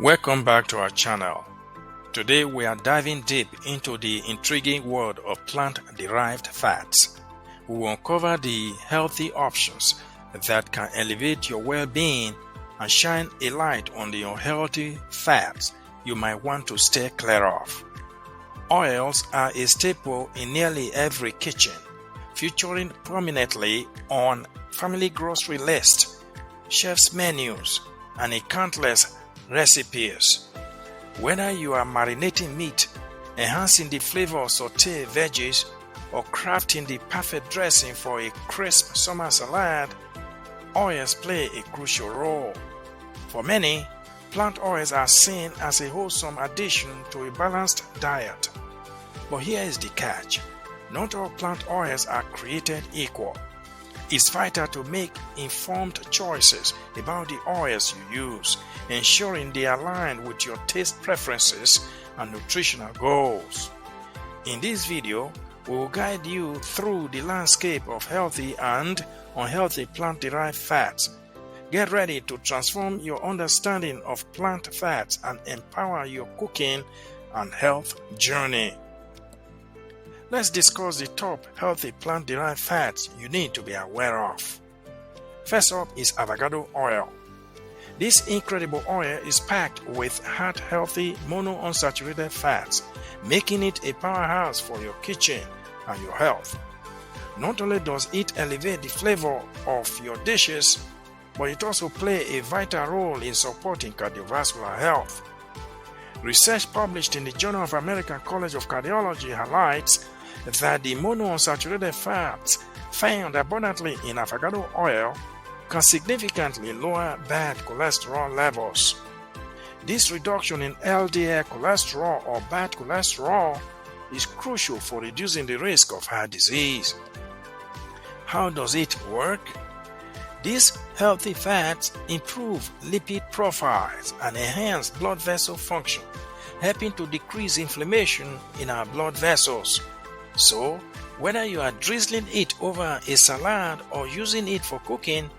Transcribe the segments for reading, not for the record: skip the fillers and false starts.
Welcome back to our channel. Today we are diving deep into the intriguing world of plant-derived fats. We will uncover the healthy options that can elevate your well-being and shine a light on the unhealthy fats you might want to stay clear of. Oils are a staple in nearly every kitchen, featuring prominently on family grocery lists, chef's menus, and in countless recipes. Whether you are marinating meat, enhancing the flavor of sauteed veggies, or crafting the perfect dressing for a crisp summer salad, oils play a crucial role. For many, plant oils are seen as a wholesome addition to a balanced diet. But here is the catch: not all plant oils are created equal. It's vital to make informed choices about the oils you use, ensuring they align with your taste preferences and nutritional goals. In this video, we will guide you through the landscape of healthy and unhealthy plant-derived fats. Get ready to transform your understanding of plant fats and empower your cooking and health journey. Let's discuss the top healthy plant-derived fats you need to be aware of. First up is avocado oil. This incredible oil is packed with heart-healthy monounsaturated fats, making it a powerhouse for your kitchen and your health. Not only does it elevate the flavor of your dishes, but it also plays a vital role in supporting cardiovascular health. Research published in the Journal of American College of Cardiology highlights that the monounsaturated fats found abundantly in avocado oil can significantly lower bad cholesterol levels. This reduction in LDL cholesterol or bad cholesterol is crucial for reducing the risk of heart disease. How does it work? These healthy fats improve lipid profiles and enhance blood vessel function, helping to decrease inflammation in our blood vessels. So, whether you are drizzling it over a salad or using it for cooking,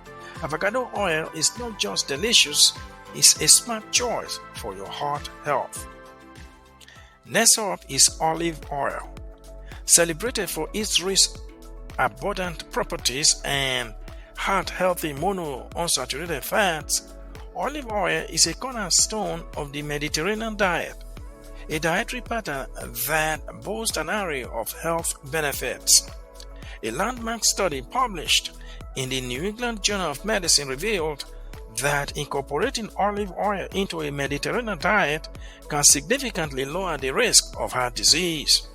avocado oil is not just delicious, it's a smart choice for your heart health. Next up is olive oil. Celebrated for its rich, abundant properties and heart-healthy monounsaturated fats, olive oil is a cornerstone of the Mediterranean diet, a dietary pattern that boasts an array of health benefits. A landmark study published in the New England Journal of Medicine revealed that incorporating olive oil into a Mediterranean diet can significantly lower the risk of heart disease.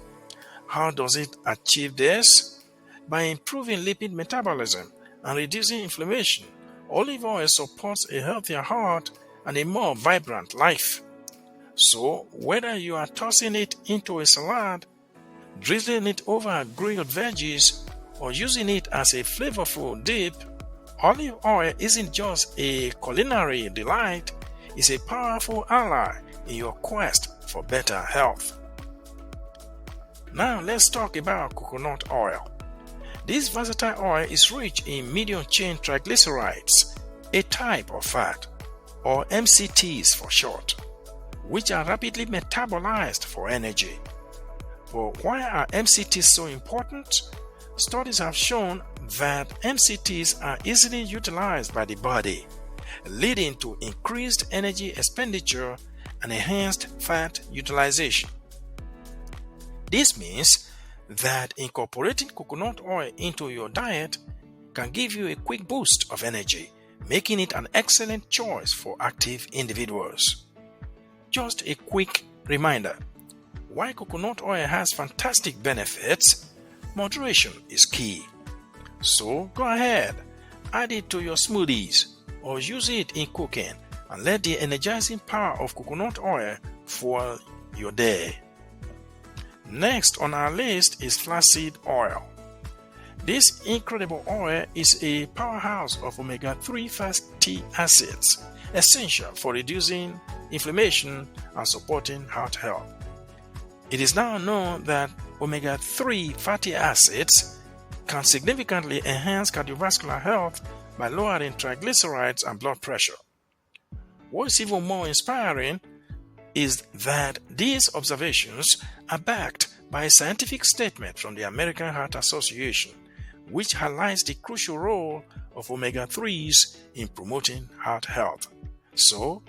How does it achieve this? By improving lipid metabolism and reducing inflammation, olive oil supports a healthier heart and a more vibrant life. So, whether you are tossing it into a salad, drizzling it over grilled veggies, or using it as a flavorful dip, olive oil isn't just a culinary delight, it's a powerful ally in your quest for better health. Now let's talk about coconut oil. This versatile oil is rich in medium-chain triglycerides, a type of fat, or MCTs for short, which are rapidly metabolized for energy. But why are MCTs so important? Studies have shown that MCTs are easily utilized by the body, leading to increased energy expenditure and enhanced fat utilization. This means that incorporating coconut oil into your diet can give you a quick boost of energy, making it an excellent choice for active individuals. Just a quick reminder: while coconut oil has fantastic benefits, moderation is key. So go ahead, add it to your smoothies or use it in cooking and let the energizing power of coconut oil fuel your day. Next on our list is flaxseed oil. This incredible oil is a powerhouse of omega-3 fatty acids, essential for reducing inflammation and supporting heart health. It is now known that omega-3 fatty acids can significantly enhance cardiovascular health by lowering triglycerides and blood pressure. What's even more inspiring is that these observations are backed by a scientific statement from the American Heart Association, which highlights the crucial role of omega-3s in promoting heart health. So,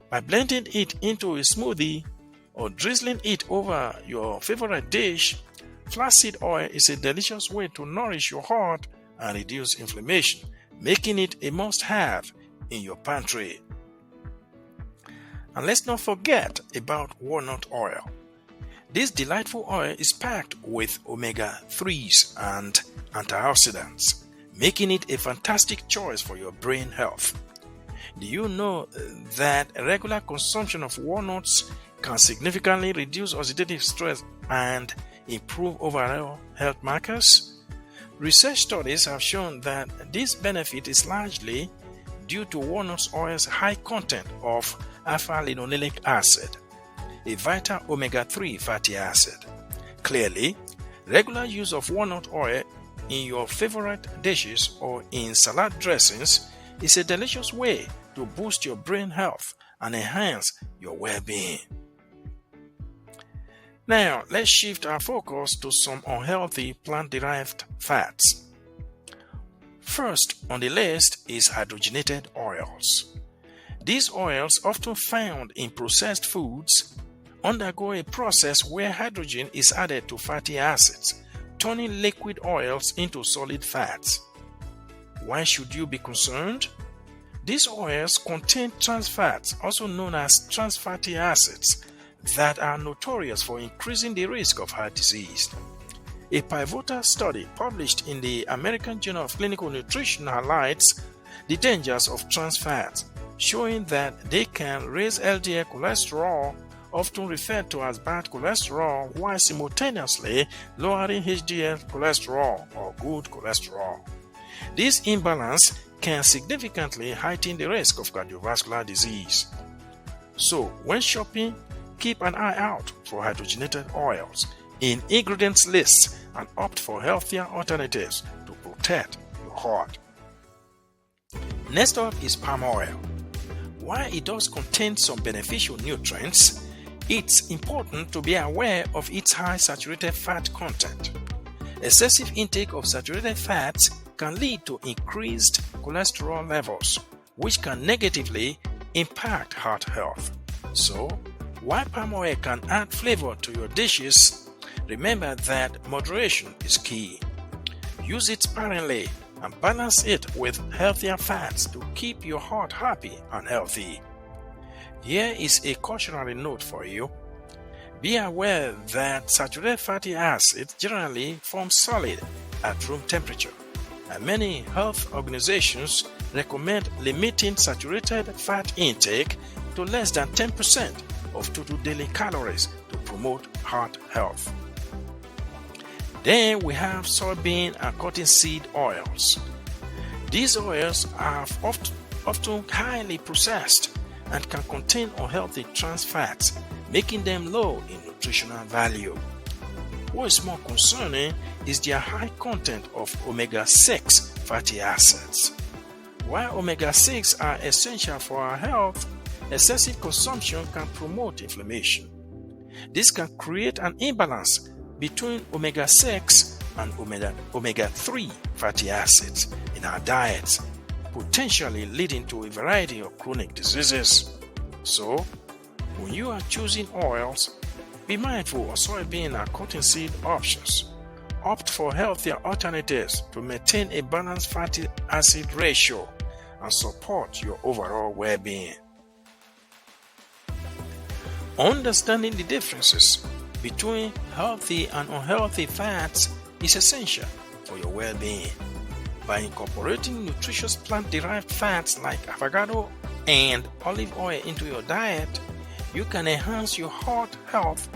by blending it into a smoothie or drizzling it over your favorite dish, flaxseed oil is a delicious way to nourish your heart and reduce inflammation, making it a must-have in your pantry. And let's not forget about walnut oil. This delightful oil is packed with omega-3s and antioxidants, making it a fantastic choice for your brain health. Do you know that regular consumption of walnuts can significantly reduce oxidative stress and improve overall health markers? Research studies have shown that this benefit is largely due to walnut oil's high content of alpha-linoleic acid, a vital omega-3 fatty acid. Clearly, regular use of walnut oil in your favorite dishes or in salad dressings is a delicious way to boost your brain health and enhance your well-being. Now, let's shift our focus to some unhealthy plant-derived fats. First on the list is hydrogenated oils. These oils, often found in processed foods, undergo a process where hydrogen is added to fatty acids, turning liquid oils into solid fats. Why should you be concerned? These oils contain trans fats, also known as trans fatty acids, that are notorious for increasing the risk of heart disease. A pivotal study published in the American Journal of Clinical Nutrition highlights the dangers of trans fats, showing that they can raise LDL cholesterol, often referred to as bad cholesterol, while simultaneously lowering HDL cholesterol or good cholesterol. This imbalance can significantly heighten the risk of cardiovascular disease. So, when shopping, keep an eye out for hydrogenated oils in ingredients lists and opt for healthier alternatives to protect your heart. Next up is palm oil. While it does contain some beneficial nutrients, it's important to be aware of its high saturated fat content. Excessive intake of saturated fats can lead to increased cholesterol levels, which can negatively impact heart health. So, while palm oil can add flavor to your dishes, remember that moderation is key. Use it sparingly and balance it with healthier fats to keep your heart happy and healthy. Here is a cautionary note for you. Be aware that saturated fatty acids generally form solid at room temperature, and many health organizations recommend limiting saturated fat intake to less than 10% of total daily calories to promote heart health. Then we have soybean and cottonseed oils. These oils are often highly processed and can contain unhealthy trans fats, making them low in nutritional value. What is more concerning is their high content of omega-6 fatty acids. While omega-6 are essential for our health, excessive consumption can promote inflammation. This can create an imbalance between omega-6 and omega-3 fatty acids in our diets, potentially leading to a variety of chronic diseases. So, when you are choosing oils, be mindful of soybean and cottonseed options. Opt for healthier alternatives to maintain a balanced fatty acid ratio and support your overall well-being. Understanding the differences between healthy and unhealthy fats is essential for your well-being. By incorporating nutritious plant-derived fats like avocado and olive oil into your diet, you can enhance your heart health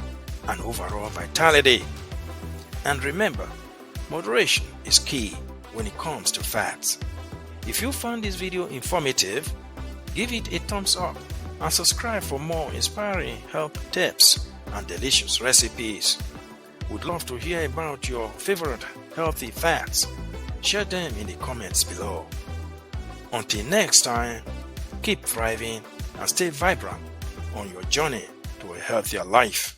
and overall vitality. And remember, moderation is key when it comes to fats. If you found this video informative, give it a thumbs up and subscribe for more inspiring health tips and delicious recipes. We'd love to hear about your favorite healthy fats. Share them in the comments below. Until next time, keep thriving and stay vibrant on your journey to a healthier life.